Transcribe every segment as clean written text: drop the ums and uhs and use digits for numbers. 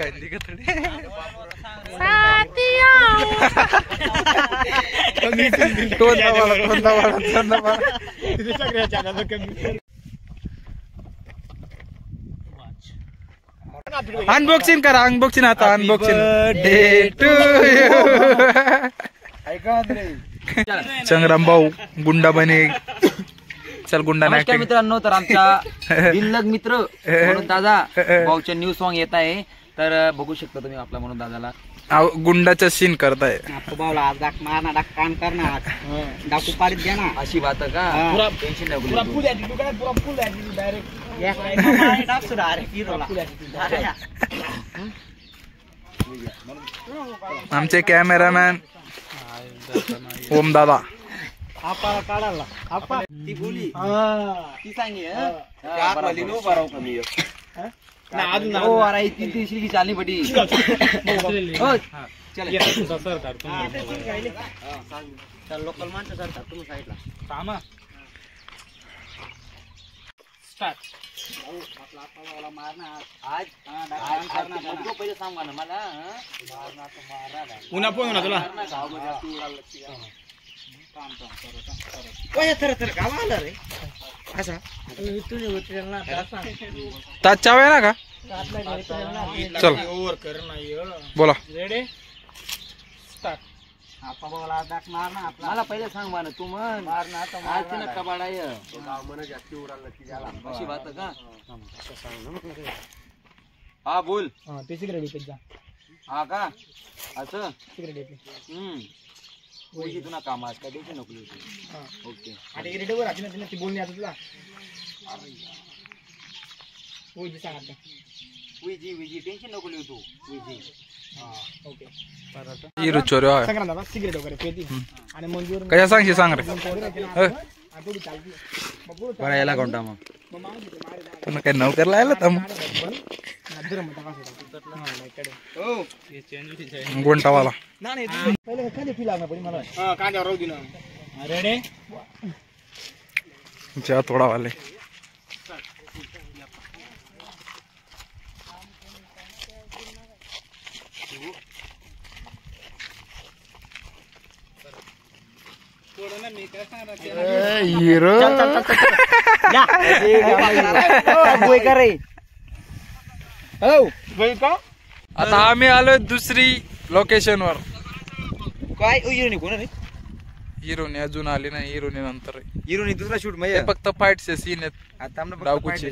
काय थोडी अनबॉक्सिंग करा, अनबॉक्सिंग आता अनबॉक्सिंग डे टू संग्राम भाऊ गुंडा बने. चल गुंडा. नमस्कार मित्रांनो, तर आमच्या दिल्लग मित्र म्हणून दादा भाऊचे न्यू सॉन्ग येत आहे, तर बघू शकता तुम्ही आपला म्हणून दादाला गुंडाचा सीन करताय. भाऊला डाक मारना, डाक कान करना, डाकू पाडीत द्या ना, अशी बात का? पुरा टेन्शन नाही. पुरा फुल ॲटिट्यूड काय, पुरा फुल ॲटिट्यूड डायरेक्ट डाक सुद्धा डायरेक्ट हिरोला. आमचे कॅमेरामॅन ओम दादा. आपा काढायला आपा ती बोली ती सांगे आतमध्ये नो भराव कमी ना अजून हो अरे ती श्री चालली बडी. हो चल सर चल लोकल माणसं सर तुम्ही साईडला कामा स्टार्ट. आपला आपला मारना आज करना पहिले सांगा ना मला. मारना तर मारा उन्हा पण उन्हा तुला गाव आलं रे असा ताच्या वेळा का. चल ओव्हर कर नाही बोला. Ready start. आपा बोला डाक मारना आपला. मला पहिले सांग ना तू म्हण मारना तर आज तिने कबाडाय गाव म्हणे जास्ती उराला की झाला अशी बात का. हा बोल. ते सिगरेट विकत जा. हा का असं सिगरेट येते होई तुला काम आज काय द्यायची नको. ओके आणि रेडिओवर राहते ना ती बोलणी आता तुला. होई सांग आता. विजी विजी टेन्शन नको लिहू तू. विजी ओके हिरो चोऱ्या सांगा ना सिगरेट वगैरे पेती आणि मंजूर कशा सांगशी सांग रे. बरं याला कोणता मग तुला काय नोकरला आला तर गोंटावाला पहिले खाली फी लागणार पडी मला. कांद्यावर राहू दे ना. रेडी जा थोडा वाले. हिरो आता आम्ही आलोय दुसरी लोकेशन वर. काय हिरोनी कोण रे. हिरोनी अजून आली नाही. हिरोनी नंतर हिरोनी दुसरा शूट हे म्हणजे फक्त फाईटचे सीन आहेत. आता आम्हाला डावकुचे.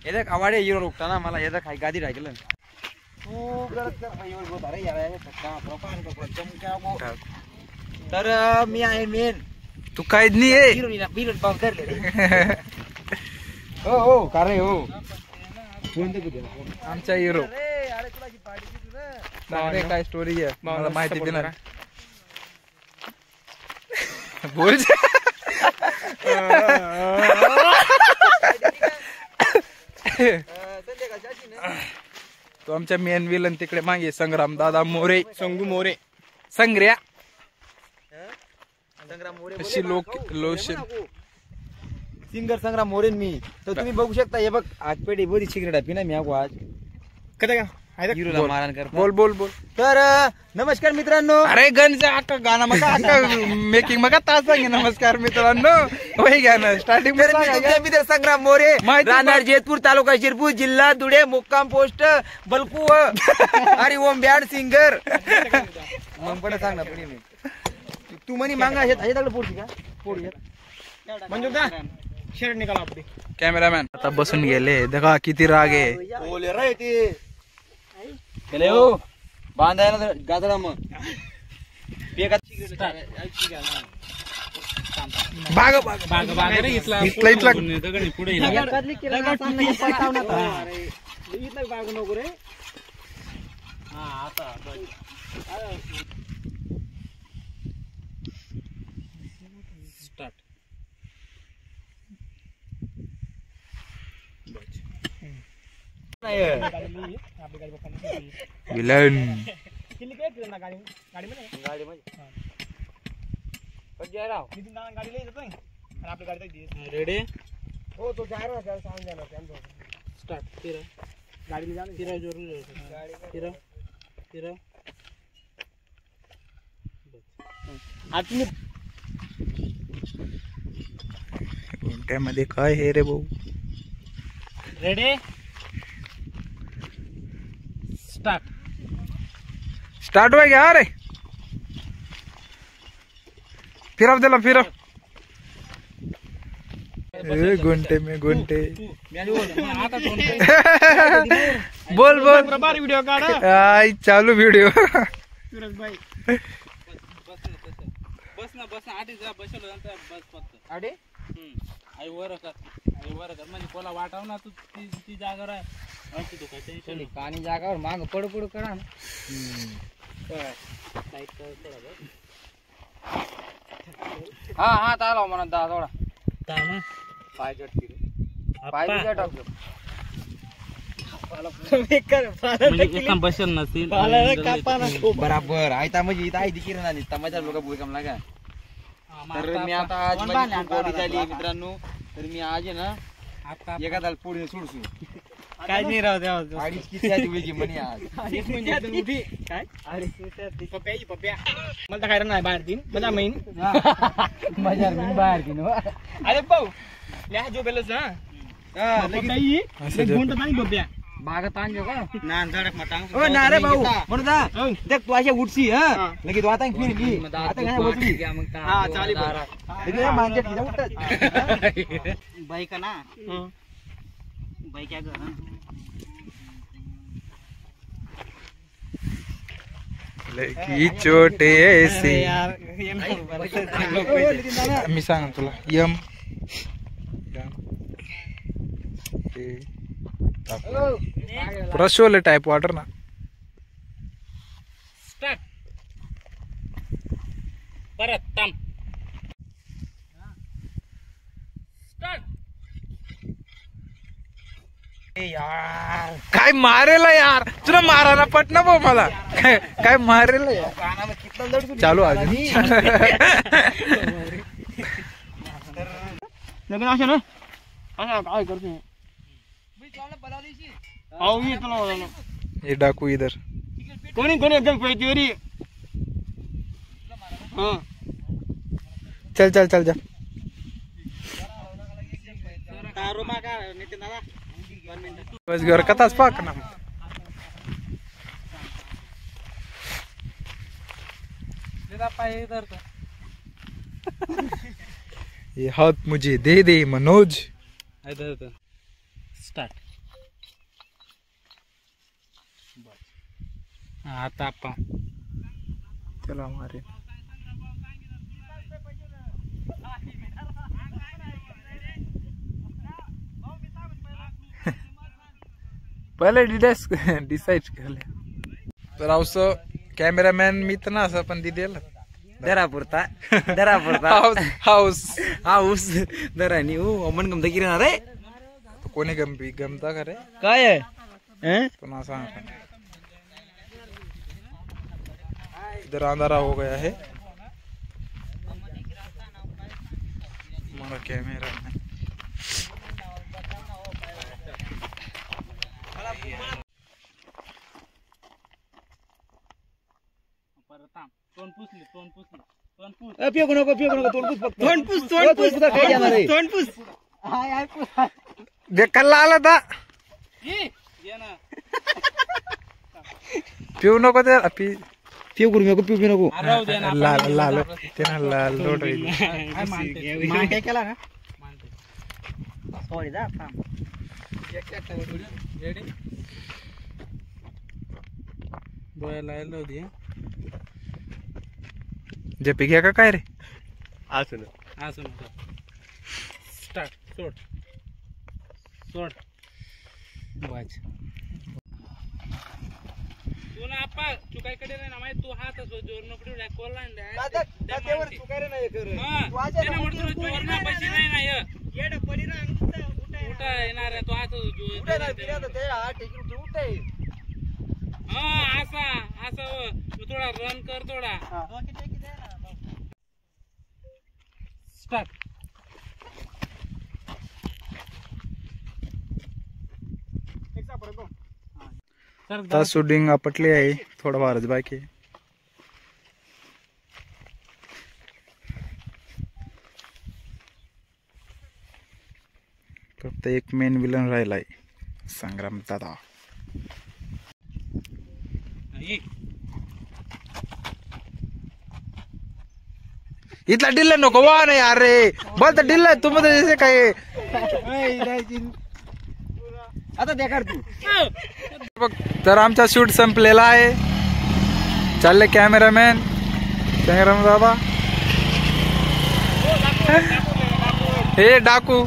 येदा आवाडे हिरो रोखता ना मला येदा खाय गादी राहिलं तू गरज कर हिरो बोत अरे यार तर मी आहे मेन. तू काय नाही आहे. हिरोनी ना बिरड पाव धरले. हो हो का रे हो. आमचा हिरो काय स्टोरी आहे मला माहिती देणार. बोल. तो आमच्या मेन विलन तिकडे मागे संग्राम दादा मोरे. संगू मोरे संग्र्या संग्राम मोरे अशी लोशन सिंगर संग्राम मोरेन मी. तर तुम्ही बघू शकता हे बघ आज पेढी बोधी सिगरेट पिना मी आज कदा का हिरोला मारहाण करता. बोल बोल बोल. तर नमस्कार मित्रांनो. अरे गणचा अक्का गाणं मग अक्का मेकिंग मग तास सांगे. नमस्कार मित्रांनो वही गाणं स्टार्टिंग मित्र संग्राम मोरे राहणार जेतपूर तालुका शिरपूर जिल्हा धुळे मुक्काम पोस्ट बलकू अरे ओम बॅड सिंगर. मग पण सांग ना पुढे तू म्हणी मांगा हे पोडची का पोडी म्हणजे का शर्ट निकाला आपली. कॅमेरामॅन आता बसून गेले. देखा किती राग आहे. ओले रे ते केले हो बांधायला गाजरा मग बाग बाग बाग रे इथला इथला इथला पुढे बागू नको रे. हा आता स्टार्ट. विलन गाडी रेडी हो तो जा रहा है सांग जाना स्टार्ट. गाडी जा फिरव जोर फिरव फिरव आतली गुंट्यामध्ये काय हे रे भाऊ. Ready start. स्टार्ट हो गया रे. फिरव त्याला फिरव. गुंटे में गुंटे. बोल बोल. बरोबर व्हिडिओ काढ. आई चालू व्हिडिओ. सुरेश भाई बस ना बस ना आधी जा बसलो नंतर बस फक्त आडे आई वर कर म्हणजे कोला वाटाव ना तू ती जागा राह असं तू काय टेन्शन पाणी जागावर माग पड पड करा ना. हा हा चालव म्हणा दा थोडा ना पाय चटकी पाय बिजा टाकलो. म्हणजे एकदम बसेल नसेल बराबर आयता म्हणजे इथं आहे दिकीर ना तमाशा लोक भूकंप लागा. तर मी आता आज माझी बॉडी झाली मित्रांनो. तर मी आज आहे ना आता एखादा पुढे सोडसू. काय नाही राव देवा. अडीच किती आहे तुझी म्हणे आज. एक मिनिट उभी काय अरे पप्प्या पप्प्या मला तर काय नाही बाहेर तीन मजा महिन मजा मी बाहेर घेऊन. अरे पाऊ लिहा जो बेलस ना पप्प्या ही गुंट नाही पप्प्या मागत आणलो का ना धडक मटांग. ओ ना रे भाऊ म्हणून जा देख तू अशा उठशी हा लगे तू आता फिर मी आता काय बसली. हा चालेल लगे मांजे तिला उठत. बाई का ना बाई क्या कर लकी छोटे ऐसे. यार मी सांग तुला यम पुरा शोले टाइप वाटर ना. स्टार्ट परत थांब स्टार्ट. यार काय मारेला यार. तुला मारा ना पट ना भाऊ मला. काय मारेला यार. चालू अजून. लग्न असे ना असा काय करते आओ मी तुला बोललो ये डाकू इधर. कोणी कोणी एकदम पैतीवरी. हा चल चल चल जा. रोमा का नितीन दादा 1 मिनिट बस घर कथाच पाक ना. पाय तर ये हाथ मुझे दे दे मनोज. स्टार्ट. आता आपण चला मारे. पहिले डिसाईड केले. तर असं कॅमेरामॅन मी तर ना असं पण दिलेलं दरापुरता दरापुरता हाऊस हाऊस दरानी हो मन गमता किरण रे. कोणी गमता का रे. काय आहे पुन्हा सांग. इधर अंधारा हो गया है. हमारा कैमरा में परत थांब. तोंड पुसली तोंड पुसली तोंड पुस. पिऊ नको तोंड पुस फक्त. तोंड पुस काय जाणार आहे. तोंड पुस देखला आला था. ये ना पिऊ नको ते पिऊ करू नको पिऊ नको. राहू दे ना. लाल लाल त्यानं लाल लोट काय केला ना सॉरी जा थांब. रेडी बोलायला आलो होती. जे पिक्या का काय रे. असं असं स्टार्ट. सोड सोड वाच. तू ना आपा चुकायकडे नाही ना माहिती. तू हात जोर नपडी कोल्हा जोर ना पैसे नाही ना उठा येणार आहे. तो हात असा असं थोडा रन कर थोडा. स्टार्ट. आता शूटिंग आपटली आहे, थोडं फारच बाकी आहे. फक्त एक मेन विलन राहिलाय, संग्राम दादा. इथला डिल्ला नको वा नाही अरे, बोल तर डिल्ला तुम्ही जसे काय. आता देखा तू. बघ तर आमचा शूट संपलेला आहे. चालले कॅमेरामॅन संग्राम दादा. हे डाकू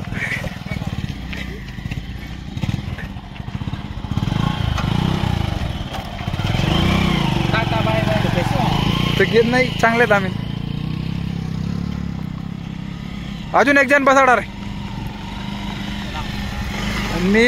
तर घेत नाही, चांगलेत आम्ही. अजून एक जण बसाडा रे. मी